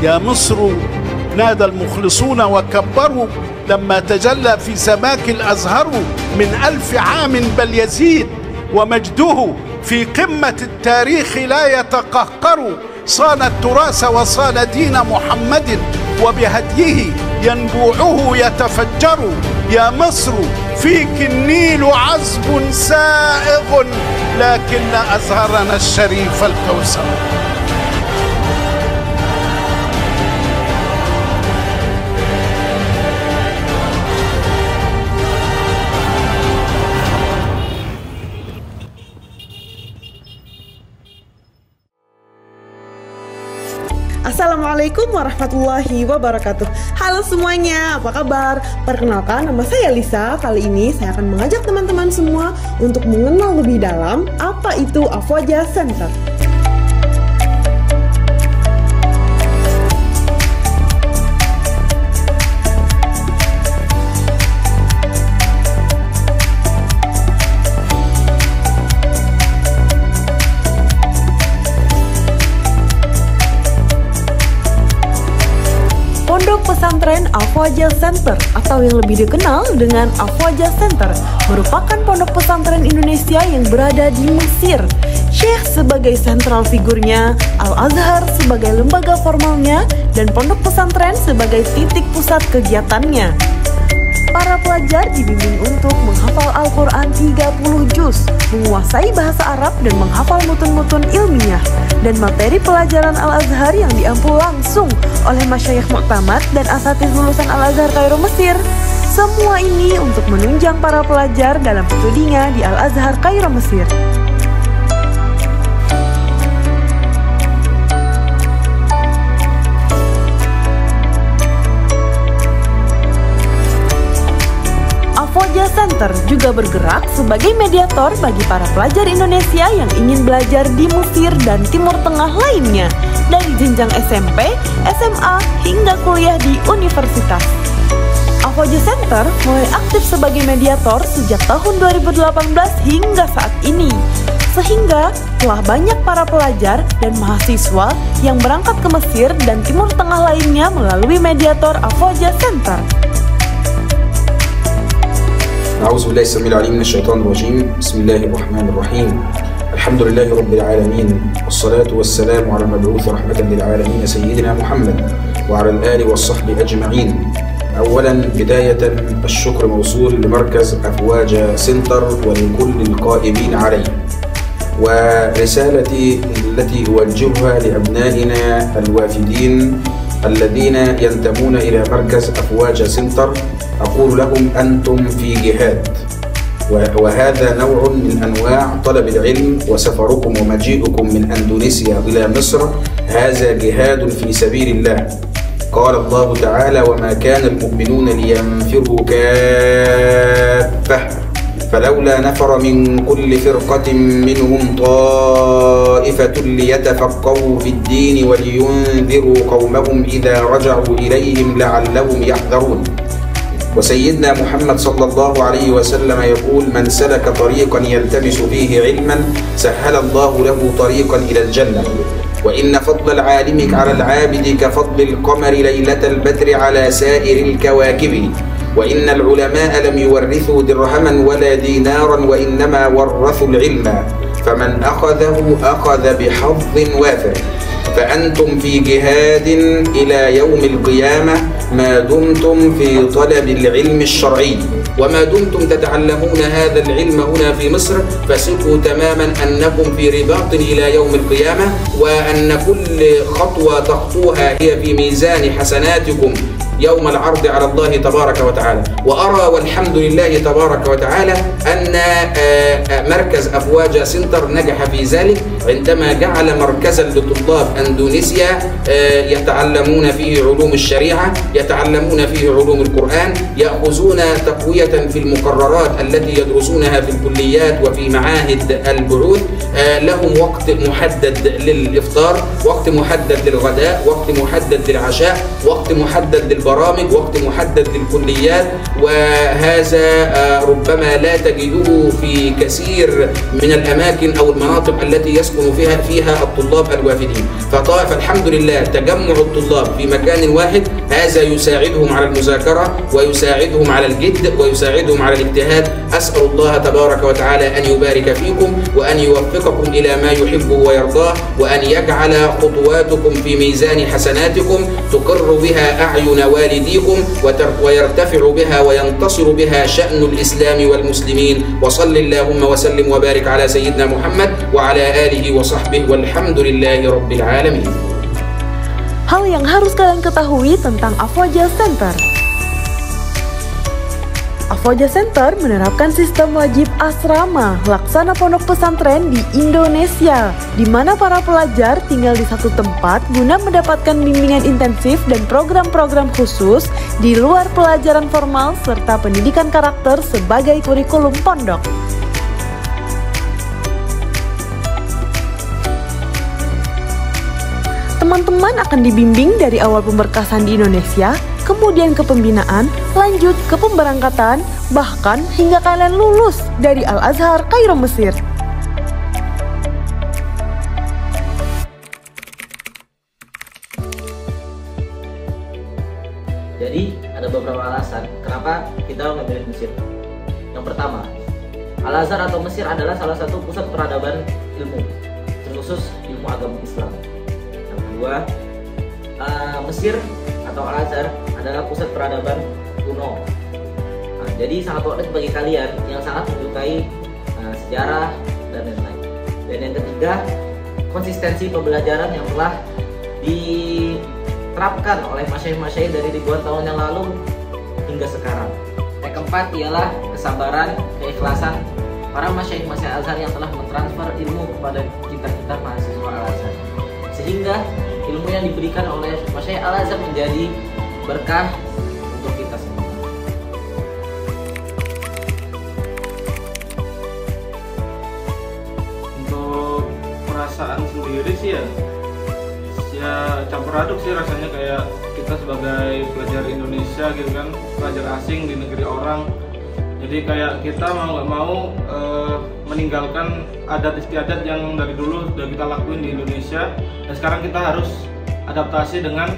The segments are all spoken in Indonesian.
يا مصر نادى المخلصون وكبروا لما تجلى في سماك الأزهر من 1000 عام بل يزيد، ومجده في قمة التاريخ لا يتقهقر. صان التراث وصان دين محمد، وبهديه ينبوعه يتفجر. يا مصر فيك النيل عذب سائغ، لكن أزهرنا الشريف الكوثر. Assalamualaikum warahmatullahi wabarakatuh. Halo semuanya, apa kabar? Perkenalkan, nama saya Lisa. Kali ini saya akan mengajak teman-teman semua untuk mengenal lebih dalam apa itu Afwaja Center. Pondok Pesantren Afwaja Center atau yang lebih dikenal dengan Afwaja Center merupakan pondok pesantren Indonesia yang berada di Mesir. Syekh sebagai sentral figurnya, Al-Azhar sebagai lembaga formalnya, dan pondok pesantren sebagai titik pusat kegiatannya. Para pelajar dibimbing untuk menghafal Al-Quran 30 juz, menguasai bahasa Arab dan menghafal mutun-mutun ilmiah, dan materi pelajaran Al-Azhar yang diampu langsung oleh masyayikh muktamad dan asatidz lulusan Al-Azhar Kairo Mesir. Semua ini untuk menunjang para pelajar dalam studinya di Al-Azhar Kairo Mesir. Afwaja Center juga bergerak sebagai mediator bagi para pelajar Indonesia yang ingin belajar di Mesir dan Timur Tengah lainnya, dari jenjang SMP, SMA, hingga kuliah di universitas. Afwaja Center mulai aktif sebagai mediator sejak tahun 2018 hingga saat ini, sehingga telah banyak para pelajar dan mahasiswa yang berangkat ke Mesir dan Timur Tengah lainnya melalui mediator Afwaja Center. أعوذ بالله السميع العليم من الشيطان الرجيم. بسم الله الرحمن الرحيم. الحمد لله رب العالمين، والصلاة والسلام على المبعوث رحمة للعالمين سيدنا محمد وعلى الآل والصحب أجمعين. أولا بداية الشكر موصول لمركز أفواجا سنتر ولكل القائمين عليه، ورسالتي التي أوجهها لأبنائنا الوافدين الذين ينتمون إلى مركز أفواجا سنتر، أقول لهم أنتم في جهاد، وهذا نوع من أنواع طلب العلم، وسفركم ومجيئكم من أندونيسيا إلى مصر هذا جهاد في سبيل الله. قال الله تعالى: وما كان المؤمنون لينفروا كافة فلولا نفر من كل فرقة منهم طائفة ليتفقهوا في الدين ولينذروا قومهم إذا رجعوا إليهم لعلهم يحذرون. وسيدنا محمد صلى الله عليه وسلم يقول: من سلك طريقا يلتمس فيه علما سهل الله له طريقا إلى الجنة. وإن فضل العالم على العابد كفضل القمر ليلة البدر على سائر الكواكب. وإن العلماء لم يورثوا درهما ولا دينارا وإنما ورثوا العلم، فمن أخذه أخذ بحظ وافر. فأنتم في جهاد إلى يوم القيامة ما دمتم في طلب العلم الشرعي، وما دمتم تتعلمون هذا العلم هنا في مصر فثقوا تماما أنكم في رباط إلى يوم القيامة، وأن كل خطوة تخطوها هي في ميزان حسناتكم يوم العرض على الله تبارك وتعالى. وأرى والحمد لله تبارك وتعالى أن مركز أفواجا سنتر نجح في ذلك عندما جعل مركزا لطلاب أندونيسيا يتعلمون فيه علوم الشريعة، يتعلمون فيه علوم القرآن، يأخذون تقوية في المقررات التي يدرسونها في الكليات وفي معاهد البحوث. لهم وقت محدد للإفطار، وقت محدد للغداء، وقت محدد للعشاء، وقت محدد للفطر، للبرامج، وقت محدد للكليات، وهذا ربما لا تجده في كثير من الأماكن أو المناطق التي يسكن فيها الطلاب الوافدين. فالحمد لله تجمع الطلاب في مكان واحد هذا يساعدهم على المذاكرة ويساعدهم على الجد ويساعدهم على الاجتهاد. أسأل الله تبارك وتعالى أن يبارك فيكم وأن يوفقكم إلى ما يحبه ويرضاه، وأن يجعل خطواتكم في ميزان حسناتكم تقر بها أعين والديكم ويرتفع بها وينتصر بها شأن الإسلام والمسلمين. وصل اللهم وسلم وبارك على سيدنا محمد وعلى آله وصحبه والحمد لله رب العالمين. Hal yang harus kalian ketahui tentang Afwaja Center. Afwaja Center menerapkan sistem wajib asrama laksana pondok pesantren di Indonesia, di mana para pelajar tinggal di satu tempat guna mendapatkan bimbingan intensif dan program-program khusus di luar pelajaran formal serta pendidikan karakter sebagai kurikulum pondok. Teman-teman akan dibimbing dari awal pemberkasan di Indonesia, kemudian ke pembinaan, lanjut ke pemberangkatan, bahkan hingga kalian lulus dari Al-Azhar Kairo Mesir. Jadi ada beberapa alasan kenapa kita memilih Mesir. Yang pertama, Al-Azhar atau Mesir adalah salah satu pusat peradaban ilmu, terkhusus ilmu agama Islam. Kedua, Mesir atau Al-Azhar adalah pusat peradaban kuno. Jadi sangat worth it bagi kalian yang sangat menyukai sejarah dan lain-lain. Dan yang ketiga, konsistensi pembelajaran yang telah diterapkan oleh masyayikh-masyayikh dari ribuan tahun yang lalu hingga sekarang. Yang keempat ialah kesabaran, keikhlasan para masyayikh-masyayikh Al-Azhar yang telah mentransfer ilmu kepada kita mahasiswa Al-Azhar, sehingga ilmu yang diberikan oleh masyayikh Al-Azhar menjadi berkah untuk kita semua. Untuk perasaan sendiri sih ya campur aduk sih rasanya, kayak kita sebagai pelajar Indonesia gitu kan, pelajar asing di negeri orang. Jadi kayak kita mau nggak mau meninggalkan adat istiadat yang dari dulu sudah kita lakuin di Indonesia, dan sekarang kita harus adaptasi dengan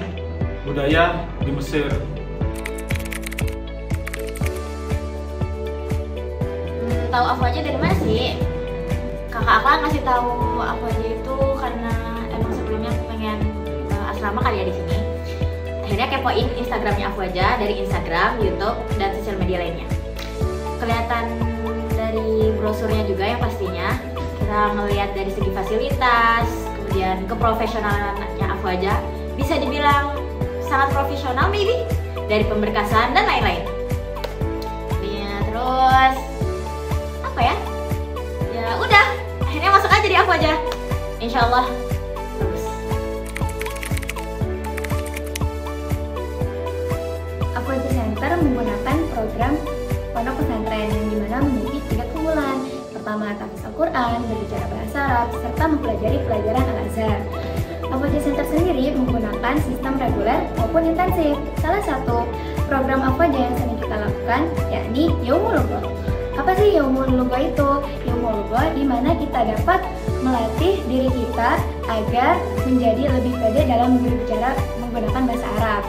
budaya di Mesir. Tahu Afwaja dari mana sih? Kakak aku ngasih tahu Afwaja itu karena emang sebelumnya aku pengen asrama kali ya di sini. Akhirnya kepoin Instagramnya Afwaja dari Instagram, YouTube, dan sosial media lainnya. Kelihatan dari brosurnya juga yang pastinya kita melihat dari segi fasilitas, kemudian keprofesionalannya Afwaja bisa dibilang sangat profesional maybe, dari pemberkasan dan lain-lain. Ya, terus apa ya? Ya udah, akhirnya masuk aja di Afwaja. Insyaallah bagus. Afwaja Center menggunakan program pondok pesantren yang dimana memiliki 3 keunggulan. Pertama, tahfiz Al-Quran, berbicara bahasa Arab, serta mempelajari pelajaran Al-Azhar. Afwaja Center sendiri menggunakan sistem reguler maupun intensif. Salah satu program Afwaja yang sering kita lakukan yakni Yaumul Lugha. Apa sih Yaumul Lugha itu? Yaumul Lugha di mana kita dapat melatih diri kita agar menjadi lebih pede dalam berbicara menggunakan bahasa Arab.